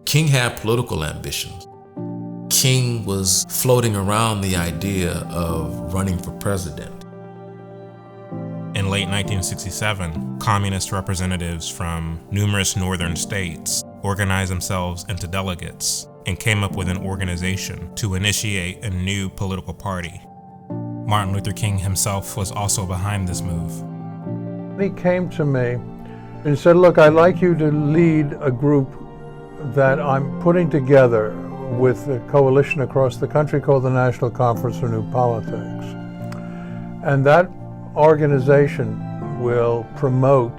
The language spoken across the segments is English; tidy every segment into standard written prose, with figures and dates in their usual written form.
King had political ambitions. King was floating around the idea of running for president. In late 1967, communist representatives from numerous northern states organized themselves into delegates and came up with an organization to initiate a new political party. Martin Luther King himself was also behind this move. He came to me and said, look, I'd like you to lead a group that I'm putting together with a coalition across the country called the National Conference for New Politics. And that organization will promote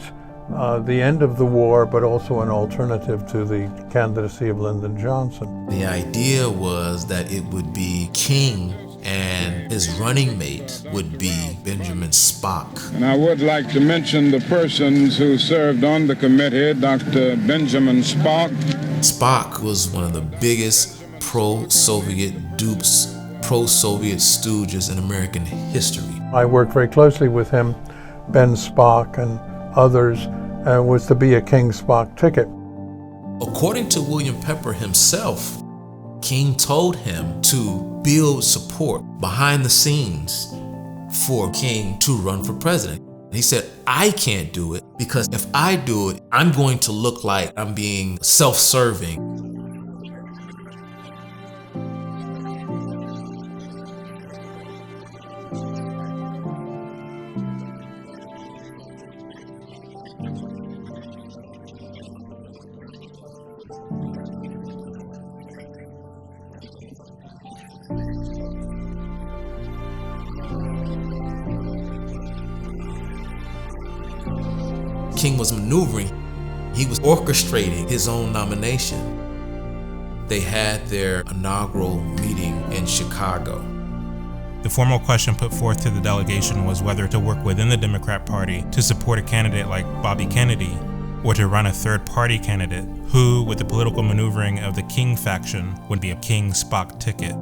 the end of the war, but also an alternative to the candidacy of Lyndon Johnson. The idea was that it would be King and his running mate would be Benjamin Spock. And I would like to mention the persons who served on the committee, Dr. Benjamin Spock. Spock was one of the biggest pro-Soviet dupes, pro-Soviet stooges in American history. I worked very closely with him, Ben Spock and others, was to be a King-Spock ticket. According to William Pepper himself, King told him to build support behind the scenes for King to run for president. He said, I can't do it because if I do it, I'm going to look like I'm being self-serving. King was maneuvering. He was orchestrating his own nomination. They had their inaugural meeting in Chicago. The formal question put forth to the delegation was whether to work within the Democrat Party to support a candidate like Bobby Kennedy, or to run a third-party candidate who, with the political maneuvering of the King faction, would be a King-Spock ticket.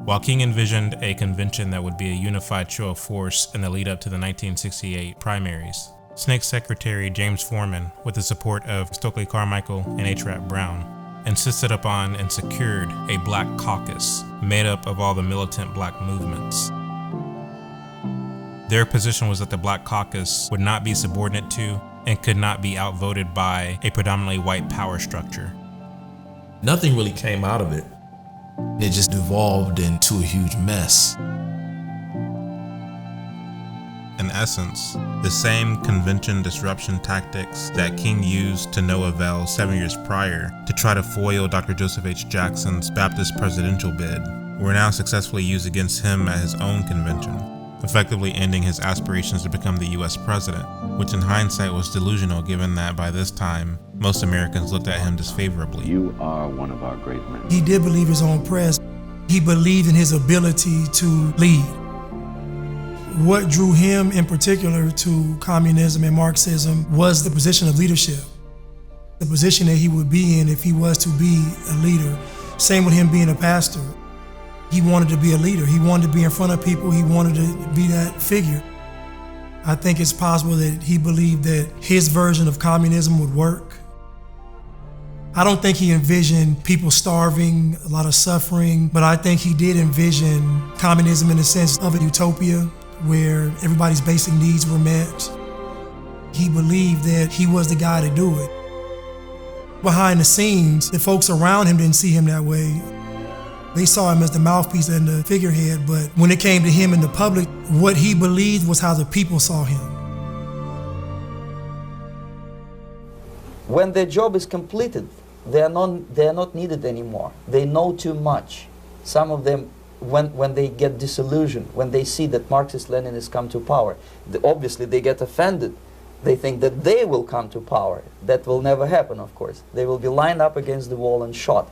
While King envisioned a convention that would be a unified show of force in the lead-up to the 1968 primaries, SNCC Secretary James Forman, with the support of Stokely Carmichael and H. Rap Brown, insisted upon and secured a Black Caucus made up of all the militant black movements. Their position was that the Black Caucus would not be subordinate to and could not be outvoted by a predominantly white power structure. Nothing really came out of it. It just devolved into a huge mess. In essence, the same convention disruption tactics that King used to no avail 7 years prior to try to foil Dr. Joseph H. Jackson's Baptist presidential bid were now successfully used against him at his own convention, effectively ending his aspirations to become the U.S. president, which in hindsight was delusional given that by this time, most Americans looked at him disfavorably. You are one of our great men. He did believe his own press. He believed in his ability to lead. What drew him in particular to communism and Marxism was the position of leadership, the position that he would be in if he was to be a leader. Same with him being a pastor. He wanted to be a leader. He wanted to be in front of people. He wanted to be that figure. I think it's possible that he believed that his version of communism would work. I don't think he envisioned people starving, a lot of suffering, but I think he did envision communism in the sense of a utopia where everybody's basic needs were met. He believed that he was the guy to do it. Behind the scenes, the folks around him didn't see him that way. They saw him as the mouthpiece and the figurehead, but when it came to him in the public, what he believed was how the people saw him. When their job is completed, they are not needed anymore. They know too much. Some of them, when they get disillusioned, when they see that Marxist-Leninists come to power, obviously they get offended. They think that they will come to power. That will never happen, of course. They will be lined up against the wall and shot.